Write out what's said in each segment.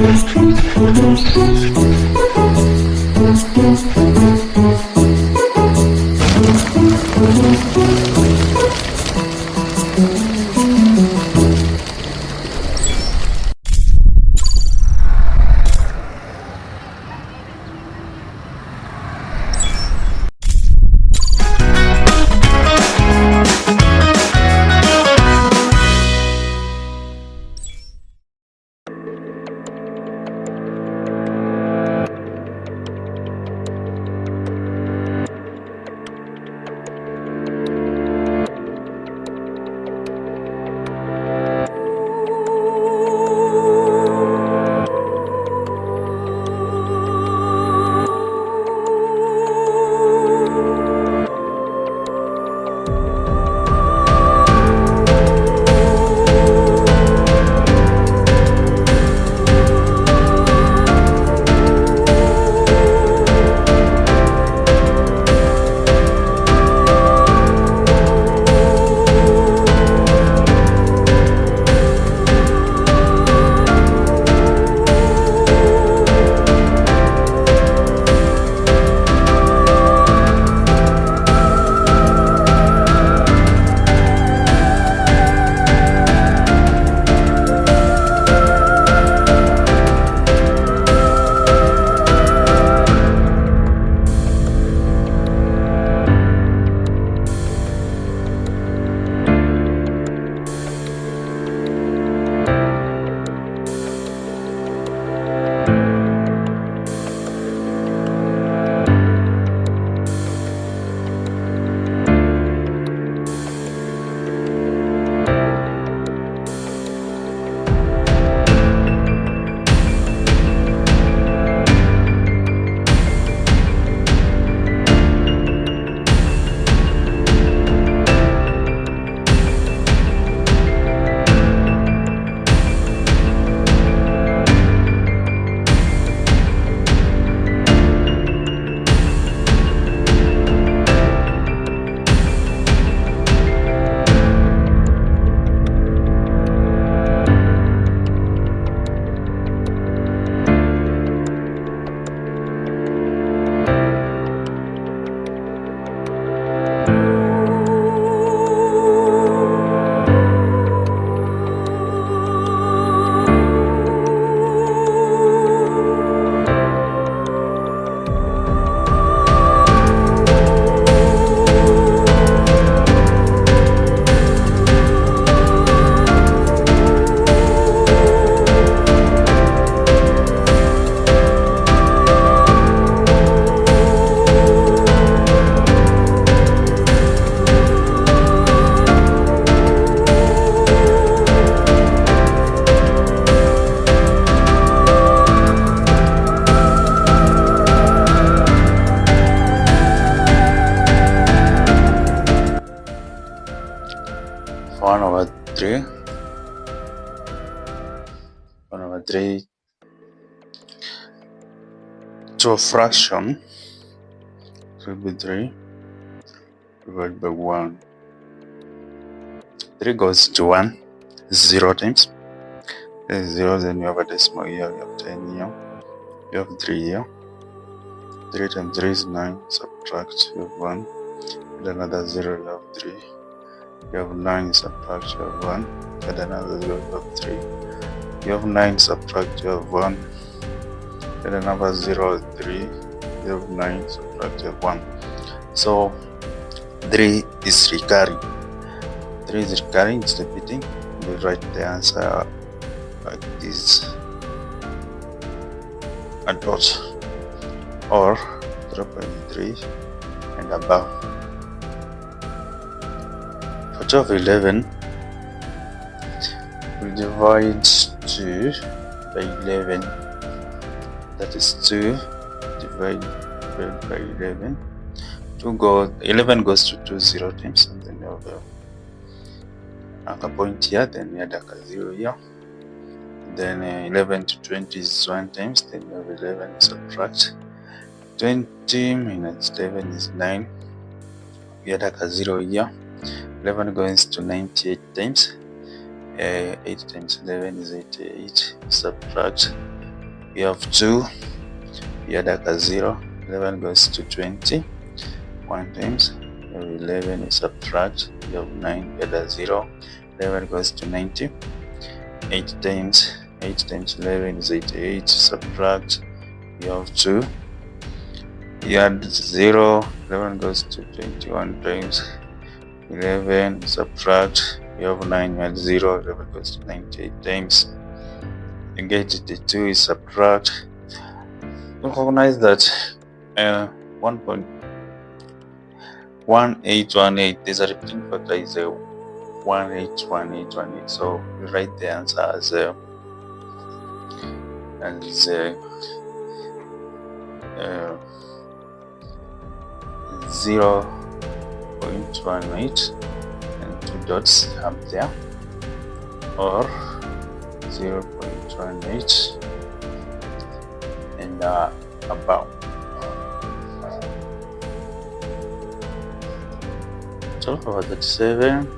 1/3 to a fraction will be 3 divided by 1. 3 goes to 1 0 times. There's 0, then you have a decimal here, you have 10 here, you have 3 here. 3 times 3 is 9, subtract, you have 1, add another 0, you have 3. You have 9, subtract, you have 1, add another 0, you have 3. You have 9, subtract, you have 1, add another 0, 3. You have 9, subtract, you have 1. So 3 is recurring. 3 is recurring, it's repeating. We write the answer like this, a dot or 0.3 and above. For 1211, we divide 2 by 11. That is 2 divided by 11. 11 goes to 2 0 times, and then you have a point here, then you add a 0 here. Then 11 to 20 is 1 times, then you have 11, subtract. 20 minus 11 is 9. We add a 0 here. 11 goes to 98 times. 8 times 11 is 88. Subtract. We have 2, we add a 0, 11 goes to 20, 1 times, we have 11, we subtract, we have 9, we add a 0, 11 goes to 90, 8 times 11 is 88, subtract, we have 2, you add 0, 11 goes to 21 times 11, subtract, you have 9, you add 0, 11 goes to 98 times, you get the 2, you subtract. Recognize that 1.1818, there's a repeating factor is 181818, so we write the answer as 0.18 and 2 dots up there, or 0.18 and above. 12 over 37,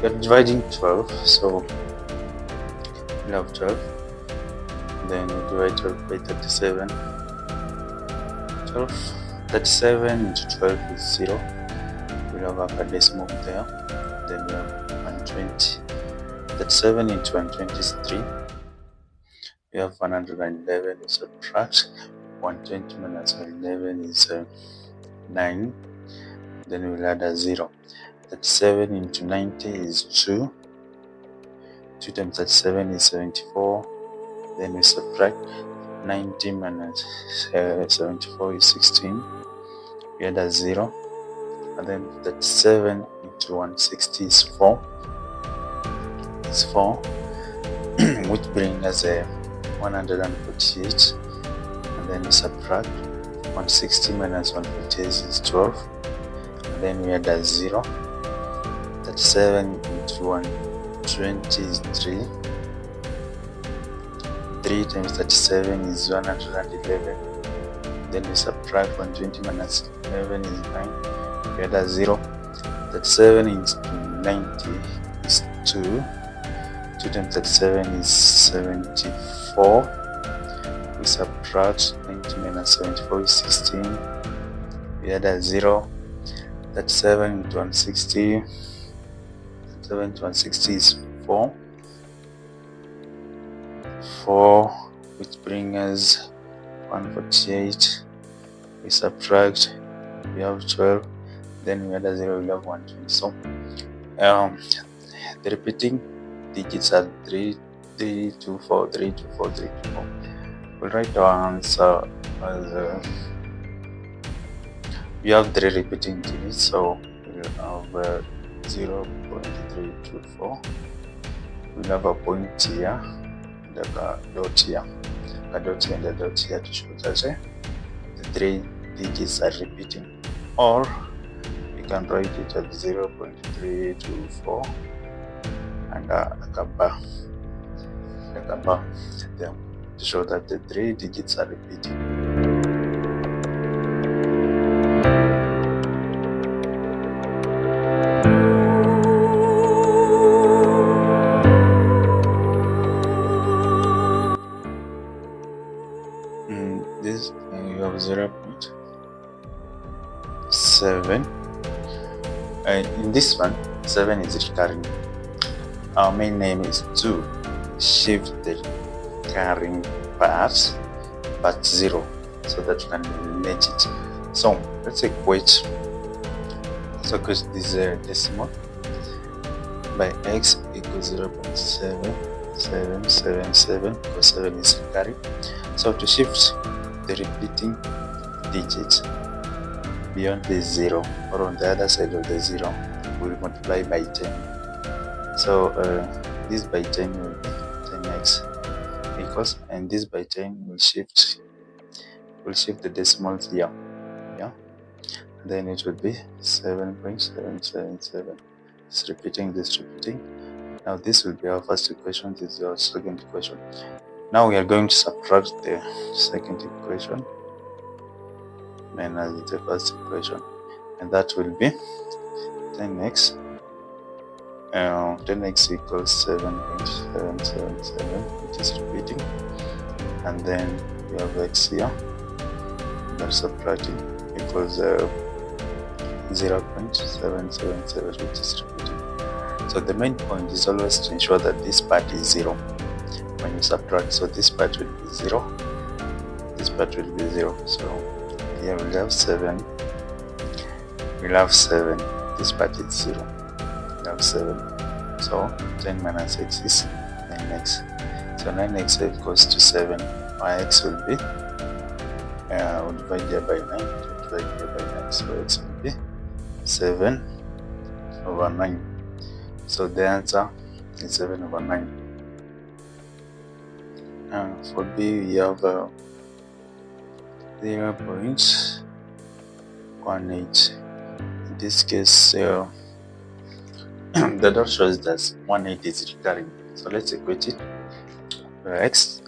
we are dividing 12, so we have 12, then we divide 12 by 37. 37 into 12 is 0, we have a decimal there, then we have 120. 37 into 120 is 3, we have 111, we subtract, 120 minus 111 is 9, then we'll add a 0. 37 into 90 is 2, 2 times 37 is 74, then we subtract, 90 minus 74 is 16, we add a 0, and then 37 into 160 is 4, which brings us 148, and then we subtract, 160 minus 148 is 12, and then we add a 0, 37 into 120 is 3, 3 times 37 is 111, then we subtract, 120 minus 11 is 9, we add a 0, 37 into 90 is 2, 2 times 37 is 74, we subtract, 90 minus 74 is 16, we add a 0, 37 into 160, 37 into 160 is 4, which brings us 148, we subtract, we have 12, then we add a 0, we have 120. So the repeating digits are 3, 3, 2, 4, 3, 2, 4, 3, 2, 4. We'll write our answer as we have 3 repeating digits, so we'll have 0.324. We'll have a point here and a dot here, a dot here and a dot here to show that the 3 digits are repeating, or we can write it at 0.324 and like a bar there to show that the 3 digits are repeating. This you have 0.7. In this one, 7 is recurring. Our main name is to shift the recurring part, but 0, so that you can eliminate it. So let's equate. So because this decimal by x equals 0.7777, because 7 is recurring. So to shift the repeating digits beyond the 0, or on the other side of the 0, we'll multiply by 10. So this by 10 will be 10x equals, and this by 10 will shift the decimals here, yeah, then it would be 7.777. It's repeating. Now this will be our first equation, this is our second equation. Now we are going to subtract the second equation minus the first equation, and that will be 10x. 10x equals 7.777, which is repeating. and then we have x here, then subtracting equals 0.777, which is repeating. So the main point is always to ensure that this part is 0 when you subtract. So this part will be 0, this part will be 0. So here we'll have 7, this part is 0, we'll have 7. So 10 minus x is 9x. So 9x equals to 7. My x will be, we'll divide here by 9, divide here by 9. So x will be 7 over 9. So the answer is 7 over 9. For B, we have 0.18. In this case, the dot shows that 18 is recurring. So let's equate it. X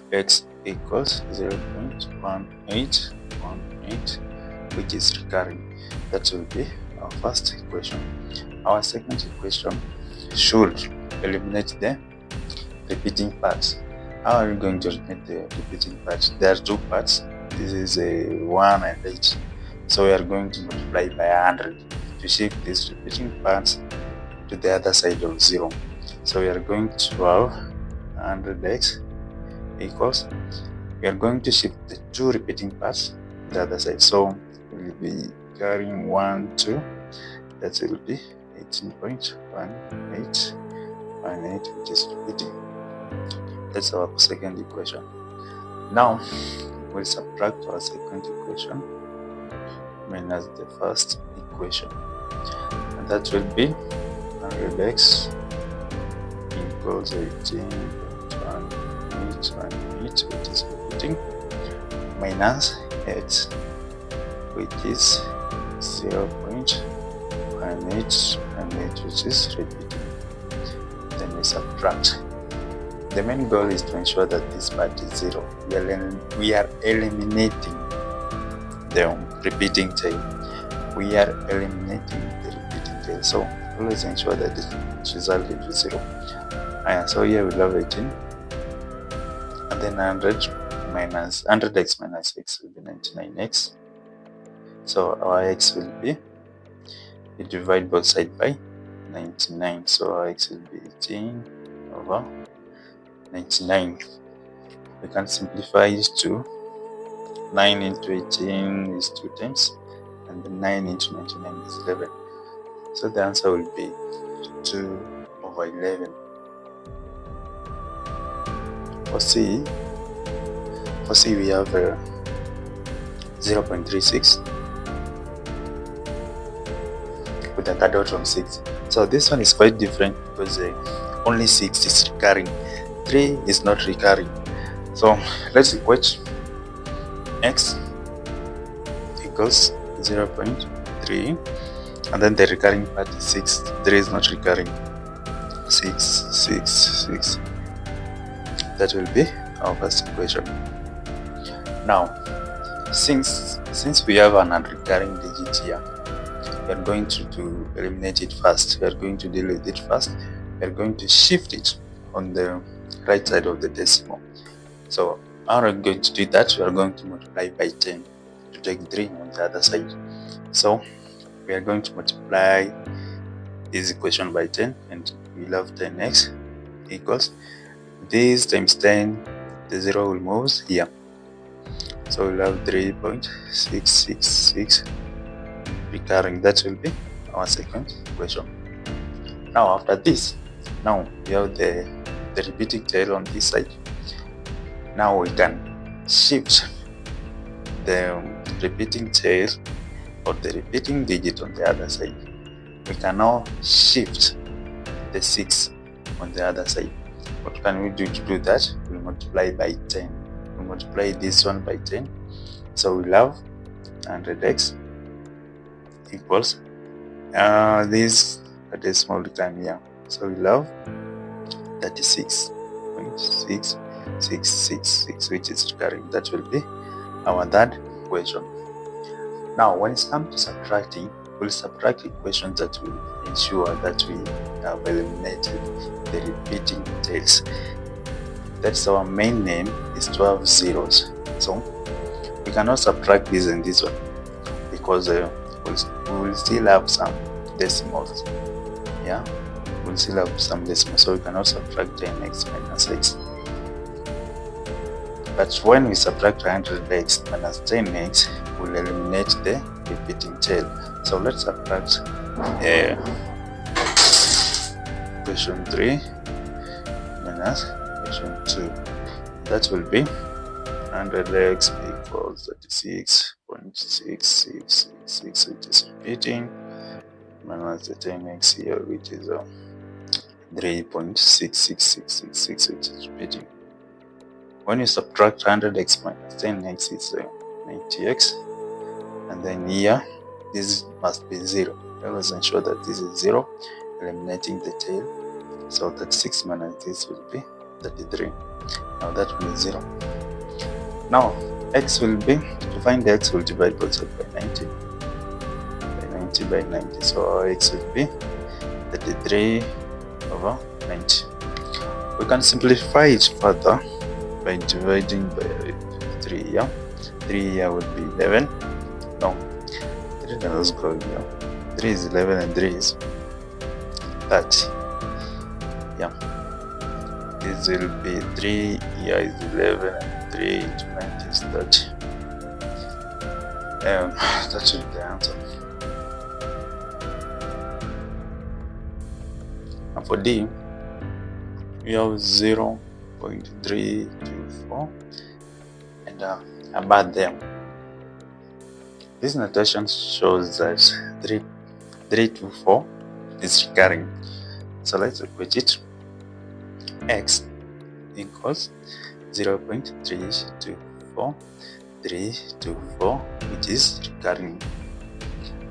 equals 0.1818, which is recurring. That will be our first equation. Our second equation should eliminate the repeating parts. How are we going to eliminate the repeating parts? There are two parts. This is a 1 and 8. So we are going to multiply by 100 to shift these repeating parts to the other side of 0. So we are going to have 100x equals, we are going to shift the two repeating parts to the other side. So we'll be carrying 1, 2, that will be 18.1818, which is repeating. That's our second equation. Now we'll subtract our second equation minus the first equation, and that will be 100x equals 18.1818, which is repeating, minus x, which is 0.1818, which is repeating. Then we subtract. The main goal is to ensure that this part is 0. We are eliminating the repeating tail. We are eliminating the repeating tail. So always ensure that the result is 0. So here we have 18, and then 100x minus x will be 99x. So our x will be, we divide both sides by 99. So our x will be 18 over 99. We can simplify it to 9 into 18 is 2 times, and then 9 into 99 is 11. So the answer will be 2 over 11. For C we have 0.36 with a cutout from 6. So this one is quite different because only 6 is recurring, 3 is not recurring. So let's equate x equals 0.3, and then the recurring part is 6, 3 is not recurring, 6. That will be our first equation. Now, since we have an unrecurring digit here, we are going to eliminate it first. We are going to deal with it first. We are going to shift it on the right side of the decimal. So how are we going to do that? We are going to multiply by 10 to take 3 on the other side. So we are going to multiply this equation by 10, and we'll have 10x equals this times 10, the 0 will move here. So we'll have 3.666 recurring. That will be our second equation. Now after this, now we have the repeating tail on this side. Now we can shift the repeating tail or the repeating digit on the other side. We can now shift the 6 on the other side. What can we do to do that? We'll multiply by 10. We'll multiply this one by 10. So we'll have 100x equals this a decimal time here. So we'll have 36.6666, which is recurring. That will be our third equation. Now when it comes to subtracting, we'll subtract equations that will ensure that we have eliminated the repeating tails. That's our main name is 12 zeros. So we cannot subtract this and this one because we will still have some decimals. Yeah, we'll still have some decimals, so we cannot subtract 10x minus x. But when we subtract 100x minus 10x, we'll eliminate the repeating tail. So let's subtract question 3 minus question 2. That will be 100x equals 36.6666, which is repeating, minus the 10x here, which is 3.66666, which is repeating. When you subtract 100x minus 10x, it's 90x, and then here this must be 0. Let's ensure that this is 0, eliminating the tail. So 36 minus this will be 33. Now that will be 0. Now x will be, to find the x, will divide both sides by 90. By 90 by 90. So our x will be 33 over 90. We can simplify it further by dividing by 3 here. 3 here would be 11. No, 3 doesn't go here. 3 is 11 and 3 is 30. Yeah. This will be 3 here is 11 and 3 into 90 is 30. That should be the answer. And for D, we have 0.324 and about them. This notation shows that 324 is recurring. So let's equate it. X equals 0.324324, which is recurring.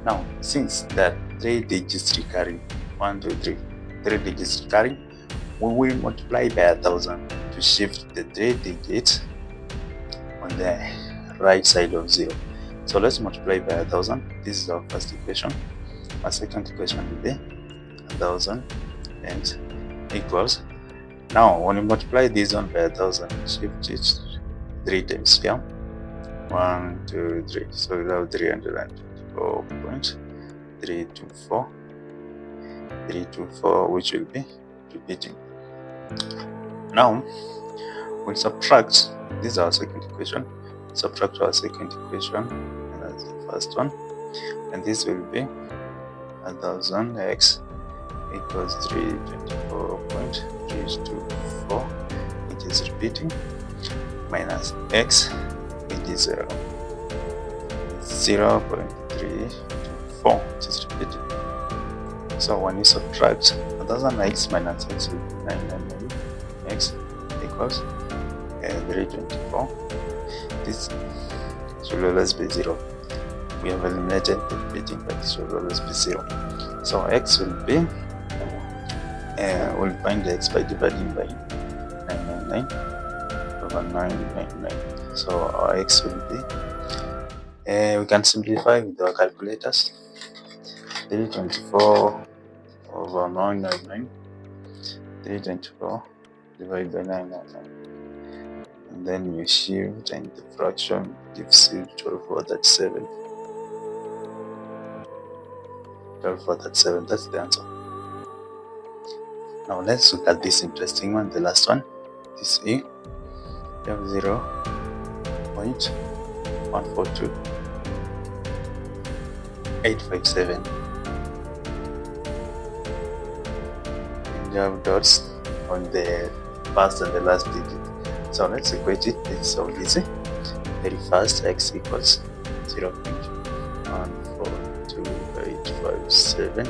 Now, since that 3 digits recurring, 1, 2, 3, 3 digits recurring, we will multiply by 1000 to shift the 3 digits on the right side of 0. So let's multiply by 1000. This is our first equation. Our second equation will be 1000 and equals. Now, when you multiply this one by 1000, shift it 3 times here. 1, 2, 3. So we have 324.324, which will be repeating. Now, we'll subtract. This is our second equation. Subtract our second equation, and that's the first one. And this will be 1000x equals 324.324, which is repeating, minus x, which is 0.324, which is repeating. So when you subtract 1000x minus x will be 999x equals 324. This should always be 0. We have eliminated the repeating, but it should always be 0. So x will be, we'll find the x by dividing by 999 over 999. So our x will be, we can simplify with our calculators. 324 over 999. 324 divided by 999. And then you shift, and the fraction gives you 12/37. 12/37, that's the answer. Now let's look at this interesting one, the last one. This E, you have 0.142857. And you have dots on the first and the last digit. So let's equate it. It's so easy. Very fast. X equals 0.142857.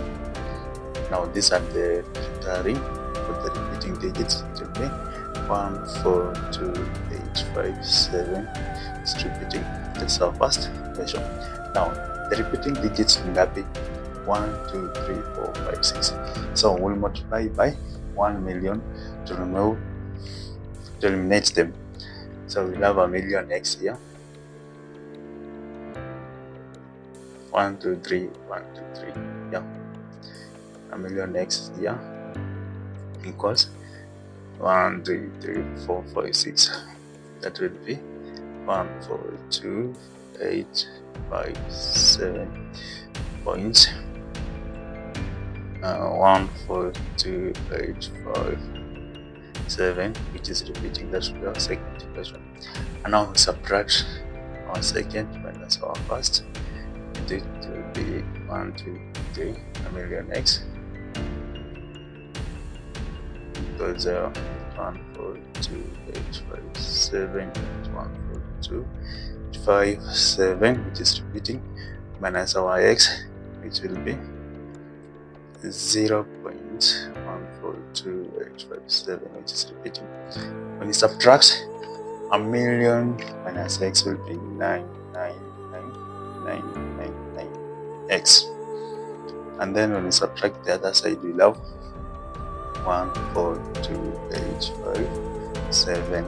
Now these are the recurring, for the repeating digits. It will be 142857. It's repeating. That's our first equation. Now the repeating digits will be 1, 2, 3, 4, 5, 6. So we'll multiply by 1 million to eliminate them. So we'll have 1,000,000 x here. 1, 2, 3, 1, 2, 3. Yeah. 1,000,000 x here equals 1, 2, 3, 4, 5, 6. That will be 1, 4, 2, 8, 5, 7 points. 1, 4, 2, 8, 5, 7, which is repeating. That should be our second equation. And now we subtract our second minus our first. It will be 1, 2, 3, a million x. Because 1, 4, 2, 8, 5, 7, 1, 4, 2, 5, 7, which is repeating, minus our x, which will be 0.14285, which is repeating. When you subtract, a million minus x will be 99999x. And then when you subtract the other side, we'll have 1, 4, 2, 8, 5, 7,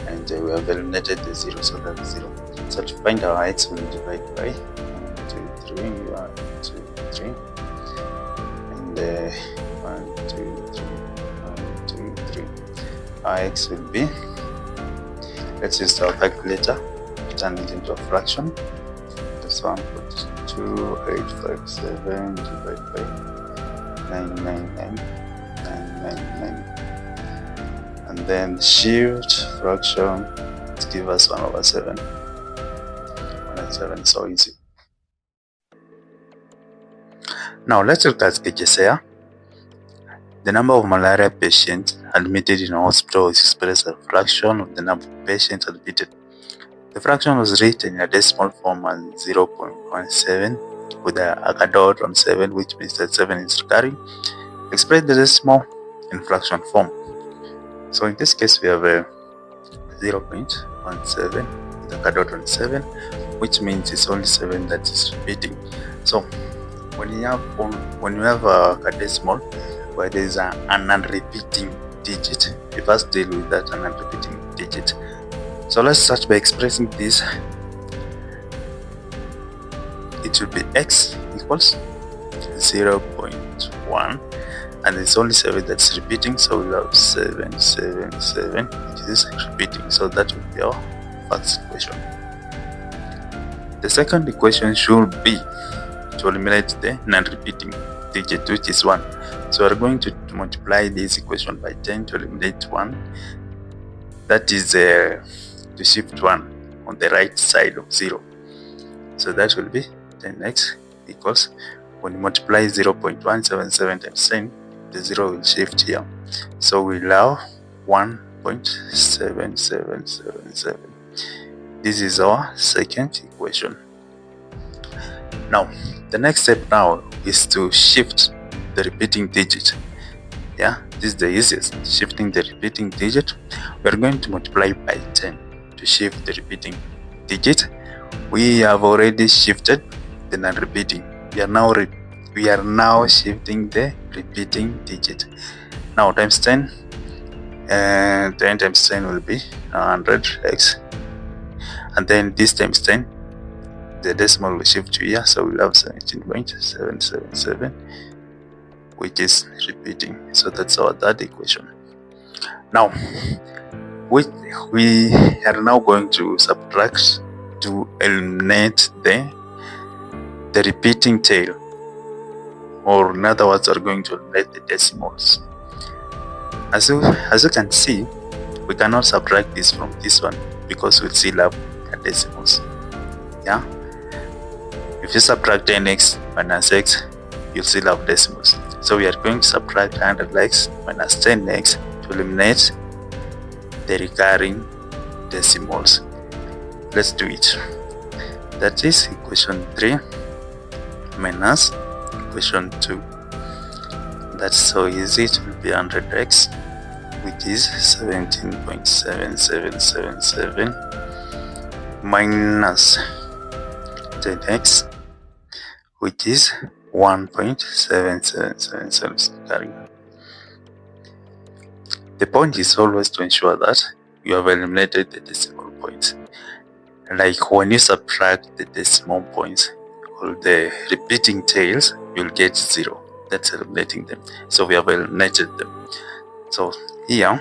and we have eliminated the 0, so that's 0. So to find our x, we'll divide by 1, 2, 3, 1, 2, 3, and 1, 2, 3, 1, 2, 3. Our x will be, let's use our calculator, turn it into a fraction. That's 1.2857 divided by 999,999, and then shift fraction to give us 1/7. 1/7, so easy. Now let's look at KJSEA. The number of malaria patients admitted in a hospital is expressed as a fraction of the number of patients admitted. The fraction was written in a decimal form as 0.17 with a dot on 7, which means that 7 is recurring. Express the decimal in fraction form. So in this case, we have a 0.17 with a dot on 7, which means it's only 7 that is repeating. So when you have a decimal where there is an unrepeating digit, you first deal with that unrepeating digit. So let's start by expressing this. It will be x equals 0.1, and it's only 7 that's repeating, so we'll have 7, 7, 7, which is repeating. So that will be our first equation. The second equation should be to eliminate the non-repeating digit, which is 1. So we're going to multiply this equation by 10 to eliminate 1. That is to shift 1 on the right side of 0. So that will be 10x equals, when you multiply 0.177 times 10, the 0 will shift here. So we'll have 1.7777. This is our second equation. Now, the next step now is to shift the repeating digit. Yeah, this is the easiest, shifting the repeating digit. We're going to multiply by 10 to shift the repeating digit. We have already shifted the non-repeating. We are now shifting the repeating digit. Now times 10, and 10 times 10 will be 100x, and then this times 10, the decimal will shift to here, so we'll have 17.777, which is repeating. So that's our third equation. Now we are now going to subtract to eliminate the repeating tail, or in other words, are going to eliminate the decimals. As you can see, we cannot subtract this from this one because we still have decimals. Yeah, if you subtract 10x minus x, you'll still have decimals. So we are going to subtract 100x minus 10x to eliminate the recurring decimals. Let's do it. That is equation 3 minus equation 2. That's so easy. It will be 100x, which is 17.7777, minus 10x, which is 1.7777. The point is always to ensure that you have eliminated the decimal points. Like when you subtract the decimal points or the repeating tails, you'll get 0. That's eliminating them. So we have eliminated them. So here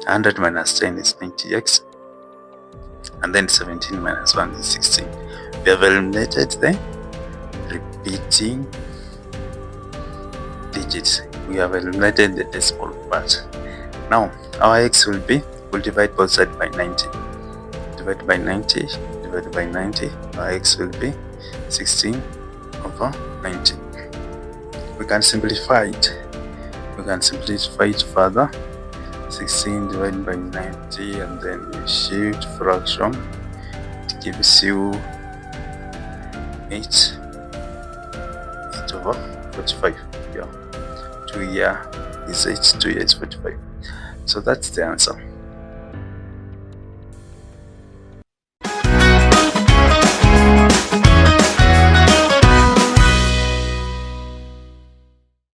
100 minus 10 is 90x, and then 17 minus 1 is 16. We have eliminated the repeating digits. We have eliminated the decimal part. Now our x will be, we'll divide both sides by 90. Divide by 90, divide by 90. Our x will be 16 over 90. We can simplify it. We can simplify it further. 16 divided by 90, and then you shift fraction. It gives you 8 over 45. Yeah, 2 here is 8, 2 here is 45. So that's the answer.